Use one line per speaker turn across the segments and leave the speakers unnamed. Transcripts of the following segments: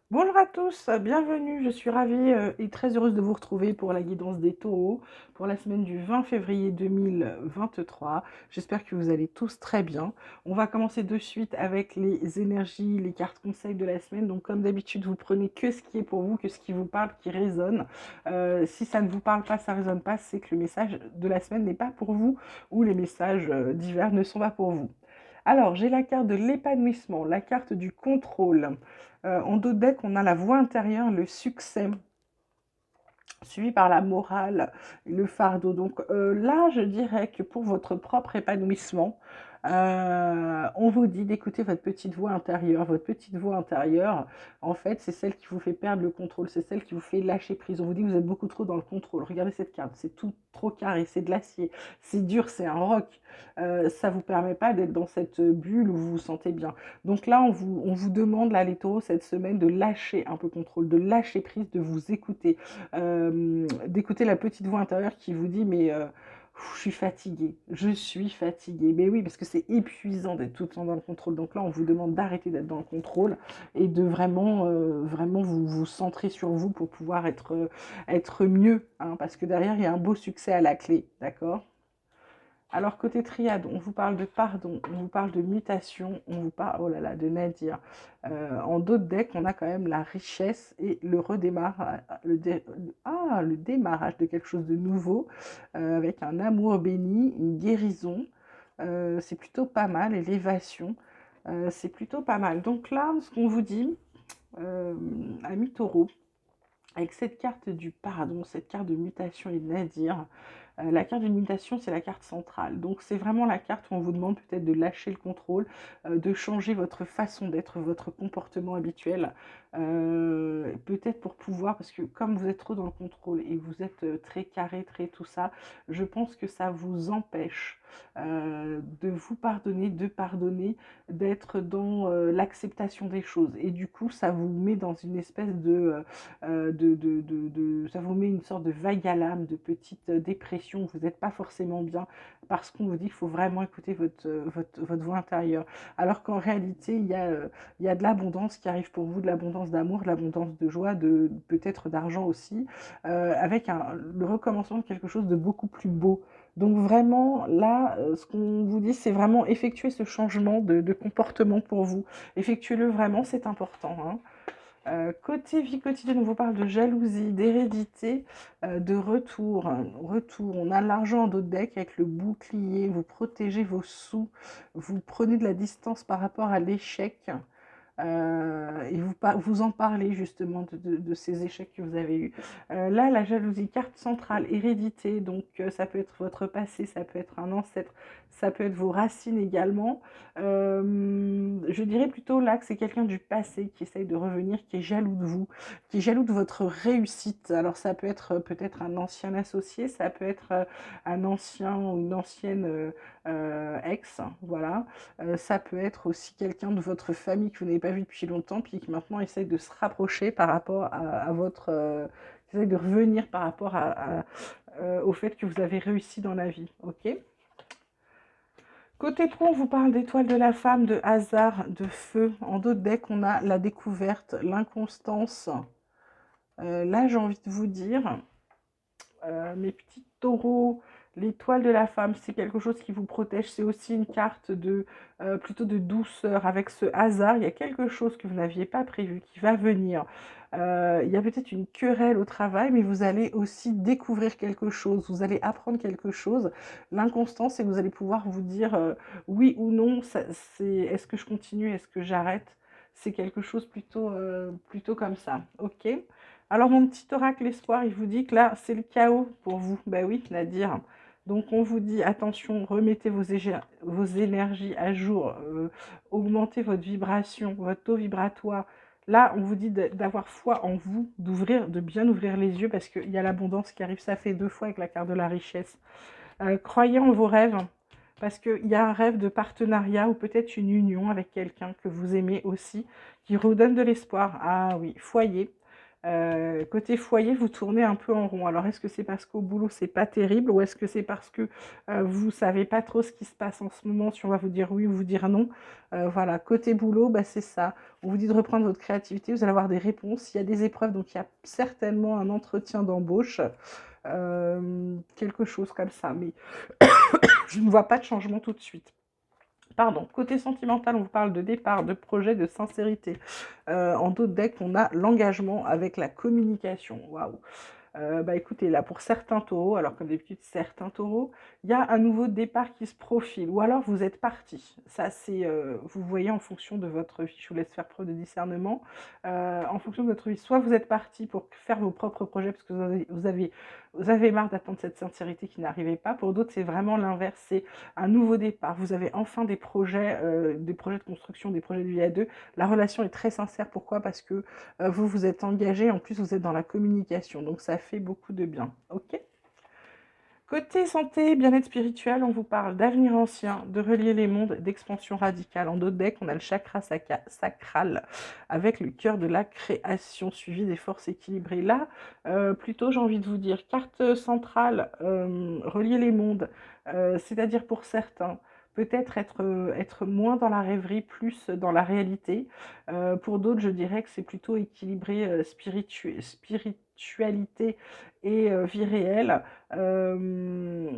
Bonjour à tous, bienvenue, je suis ravie et très heureuse de vous retrouver pour la guidance des taureaux pour la semaine du 20 février 2023. J'espère que vous allez tous très bien. On va commencer de suite avec les énergies, les cartes conseils de la semaine. Donc comme d'habitude, vous prenez que ce qui est pour vous, que ce qui vous parle, qui résonne. Si ça ne vous parle pas, ça ne résonne pas, c'est que le message de la semaine n'est pas pour vous ou les messages divers ne sont pas pour vous. Alors, j'ai la carte de l'épanouissement, la carte du contrôle. En dos de deck, on a la voix intérieure, le succès, suivi par la morale, le fardeau. Donc là, je dirais que pour votre propre épanouissement, on vous dit d'écouter votre petite voix intérieure. Votre petite voix intérieure, en fait, c'est celle qui vous fait perdre le contrôle, c'est celle qui vous fait lâcher prise. On vous dit que vous êtes beaucoup trop dans le contrôle. Regardez cette carte, c'est tout trop carré, c'est de l'acier, c'est dur, c'est un roc. Ça ne vous permet pas d'être dans cette bulle où vous vous sentez bien. Donc là, on vous demande, là, les taureaux, cette semaine, de lâcher un peu le contrôle, de lâcher prise, de vous écouter, d'écouter la petite voix intérieure qui vous dit mais je suis fatiguée, je suis fatiguée. Mais oui, parce que c'est épuisant d'être tout le temps dans le contrôle. Donc là, on vous demande d'arrêter d'être dans le contrôle et de vraiment, vraiment vous centrer sur vous pour pouvoir être mieux, hein, parce que derrière, il y a un beau succès à la clé, d'accord? Alors, côté triade, on vous parle de pardon, on vous parle de mutation, on vous parle, oh là là, de Nadir. En d'autres decks, on a quand même la richesse et le redémarrage, le démarrage de quelque chose de nouveau, avec un amour béni, une guérison. C'est plutôt pas mal, et l'évasion, c'est plutôt pas mal. Donc là, ce qu'on vous dit, amis taureau, avec cette carte du pardon, cette carte de mutation et de Nadir, la carte d'une mutation, c'est la carte centrale. Donc c'est vraiment la carte où on vous demande peut-être de lâcher le contrôle, de changer votre façon d'être, votre comportement habituel. Peut-être pour pouvoir, parce que comme vous êtes trop dans le contrôle et vous êtes très carré, très tout ça, je pense que ça vous empêche de vous pardonner, de pardonner, d'être dans l'acceptation des choses. Et du coup, ça vous met dans une espèce ça vous met une sorte de vague à l'âme, de petite dépression, vous n'êtes pas forcément bien, parce qu'on vous dit qu'il faut vraiment écouter votre voix intérieure. Alors qu'en réalité, il y a de l'abondance qui arrive pour vous, de l'abondance d'amour, de l'abondance de joie, peut-être d'argent aussi, avec le recommencement de quelque chose de beaucoup plus beau. Donc vraiment, là, ce qu'on vous dit, c'est vraiment effectuer ce changement de comportement pour vous. Effectuez-le vraiment, c'est important, hein. Côté vie quotidienne, on vous parle de jalousie, d'hérédité, de retour. Retour, on a l'argent en dos de deck avec le bouclier, vous protégez vos sous, vous prenez de la distance par rapport à l'échec. Et vous en parlez justement de ces échecs que vous avez eus. Là, la jalousie, carte centrale, hérédité, donc ça peut être votre passé, ça peut être un ancêtre, ça peut être vos racines également. Je dirais plutôt là que c'est quelqu'un du passé qui essaye de revenir, qui est jaloux de vous, qui est jaloux de votre réussite. Alors ça peut être peut-être un ancien associé, ça peut être un ancien ou une ancienne ex, voilà. Ça peut être aussi quelqu'un de votre famille que vous n'avez pas vu depuis longtemps, puis qui maintenant essaye de se rapprocher par rapport à votre... essaye de revenir par rapport au fait que vous avez réussi dans la vie, ok? Côté pro, on vous parle d'étoile de la femme, de hasard, de feu. En dos de deck, on a la découverte, l'inconstance. Là, j'ai envie de vous dire, mes petits taureaux, l'étoile de la femme, c'est quelque chose qui vous protège. C'est aussi une carte plutôt de douceur. Avec ce hasard, il y a quelque chose que vous n'aviez pas prévu qui va venir. Il y a peut-être une querelle au travail, mais vous allez aussi découvrir quelque chose. Vous allez apprendre quelque chose. L'inconstance, c'est que vous allez pouvoir vous dire oui ou non. Est-ce que je continue? Est-ce que j'arrête? C'est quelque chose plutôt comme ça. Ok? Alors, mon petit oracle espoir, il vous dit que là, c'est le chaos pour vous. Ben oui, Nadir. Donc, on vous dit, attention, remettez vos énergies à jour, augmentez votre vibration, votre taux vibratoire. Là, on vous dit d'avoir foi en vous, de bien ouvrir les yeux, parce qu'il y a l'abondance qui arrive. Ça fait 2 fois avec la carte de la richesse. Croyez en vos rêves, parce qu'il y a un rêve de partenariat ou peut-être une union avec quelqu'un que vous aimez aussi, qui redonne de l'espoir. Ah oui, foyer. Côté foyer, vous tournez un peu en rond. Alors, est-ce que c'est parce qu'au boulot, c'est pas terrible ou est-ce que c'est parce que vous savez pas trop ce qui se passe en ce moment, si on va vous dire oui ou vous dire non? Voilà, côté boulot, bah, c'est ça. On vous dit de reprendre votre créativité, vous allez avoir des réponses. Il y a des épreuves, donc il y a certainement un entretien d'embauche, quelque chose comme ça. Mais je ne vois pas de changement tout de suite. Pardon, côté sentimental, on vous parle de départ, de projet, de sincérité. En d'autres decks, on a l'engagement avec la communication. Waouh! Bah écoutez, là, pour certains taureaux, alors comme d'habitude, certains taureaux, il y a un nouveau départ qui se profile, ou alors vous êtes parti. Ça, c'est, vous voyez en fonction de votre vie, je vous laisse faire preuve de discernement. En fonction de votre vie, soit vous êtes parti pour faire vos propres projets, parce que vous avez marre d'attendre cette sincérité qui n'arrivait pas. Pour d'autres, c'est vraiment l'inverse, c'est un nouveau départ. Vous avez enfin des projets de construction, des projets de vie à deux. La relation est très sincère. Pourquoi? Parce que vous vous êtes engagé, en plus vous êtes dans la communication, donc ça fait beaucoup de bien. Ok. Côté santé, bien-être spirituel, on vous parle d'avenir ancien, de relier les mondes, d'expansion radicale. En d'autres decks, on a le chakra sacral avec le cœur de la création, suivi des forces équilibrées. Là, plutôt, j'ai envie de vous dire, carte centrale, relier les mondes, c'est-à-dire pour certains, peut-être être moins dans la rêverie, plus dans la réalité. Pour d'autres, je dirais que c'est plutôt équilibré spiritualité et vie réelle. Euh,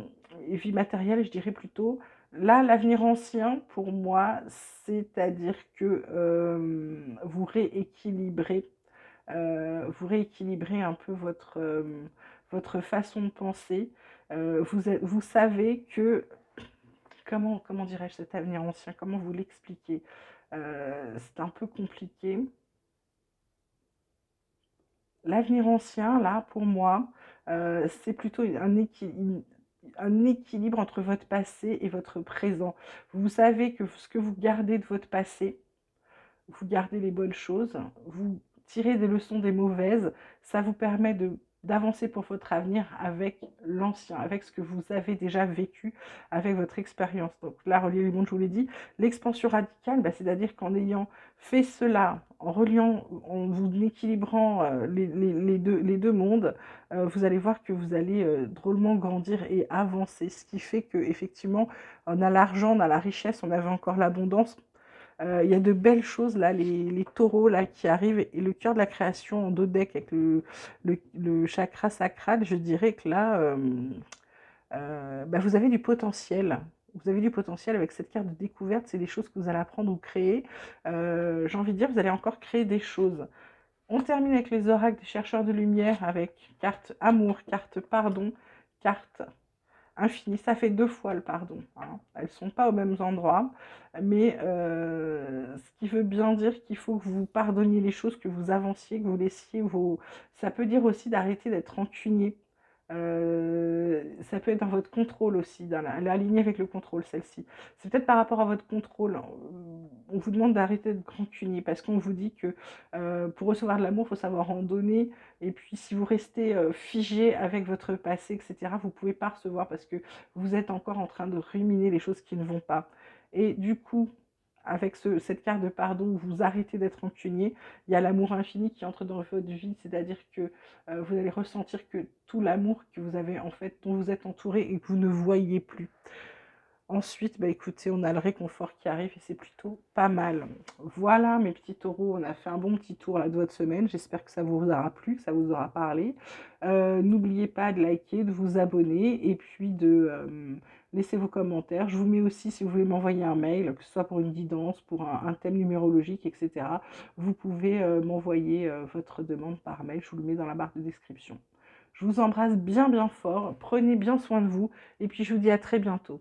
et vie matérielle, je dirais plutôt. Là, l'avenir ancien, pour moi, c'est-à-dire que vous rééquilibrez un peu votre façon de penser. Vous savez que, comment dirais-je cet avenir ancien, comment vous l'expliquer? C'est un peu compliqué. L'avenir ancien, là, pour moi, c'est plutôt un équilibre entre votre passé et votre présent. Vous savez que ce que vous gardez de votre passé, vous gardez les bonnes choses, vous tirez des leçons des mauvaises, ça vous permet d'avancer pour votre avenir avec l'ancien, avec ce que vous avez déjà vécu, avec votre expérience. Donc là, relier les mondes, je vous l'ai dit, l'expansion radicale, bah, c'est-à-dire qu'en ayant fait cela, en reliant, en vous équilibrant les deux mondes, vous allez voir que vous allez drôlement grandir et avancer, ce qui fait que effectivement, on a l'argent, on a la richesse, on avait encore l'abondance. Il y a de belles choses là, les taureaux là qui arrivent et le cœur de la création en 2 decks avec le chakra sacral, je dirais que là, bah, vous avez du potentiel. Vous avez du potentiel avec cette carte de découverte, c'est des choses que vous allez apprendre ou créer. J'ai envie de dire, vous allez encore créer des choses. On termine avec les oracles des chercheurs de lumière avec carte amour, carte pardon, carte infini. Ça fait 2 fois le pardon, hein. Elles ne sont pas aux mêmes endroits, mais ce qui veut bien dire qu'il faut que vous pardonniez les choses, que vous avanciez, que vous laissiez vos... Ça peut dire aussi d'arrêter d'être rancunier. Ça peut être dans votre contrôle aussi, elle est alignée avec le contrôle, celle-ci. C'est peut-être par rapport à votre contrôle. On vous demande d'arrêter d'être rancunier parce qu'on vous dit que pour recevoir de l'amour, il faut savoir en donner. Et puis, si vous restez figé avec votre passé, etc., vous ne pouvez pas recevoir parce que vous êtes encore en train de ruminer les choses qui ne vont pas. Et du coup, avec cette carte de pardon, vous arrêtez d'être rancunier. Il y a l'amour infini qui entre dans votre vie, c'est-à-dire que vous allez ressentir que tout l'amour que vous avez, en fait, dont vous êtes entouré et que vous ne voyez plus. Ensuite, bah écoutez, on a le réconfort qui arrive et c'est plutôt pas mal. Voilà mes petits taureaux, on a fait un bon petit tour là de votre semaine. J'espère que ça vous aura plu, que ça vous aura parlé. N'oubliez pas de liker, de vous abonner et puis de laisser vos commentaires. Je vous mets aussi, si vous voulez m'envoyer un mail, que ce soit pour une guidance, pour un thème numérologique, etc. Vous pouvez m'envoyer votre demande par mail, je vous le mets dans la barre de description. Je vous embrasse bien bien fort, prenez bien soin de vous et puis je vous dis à très bientôt.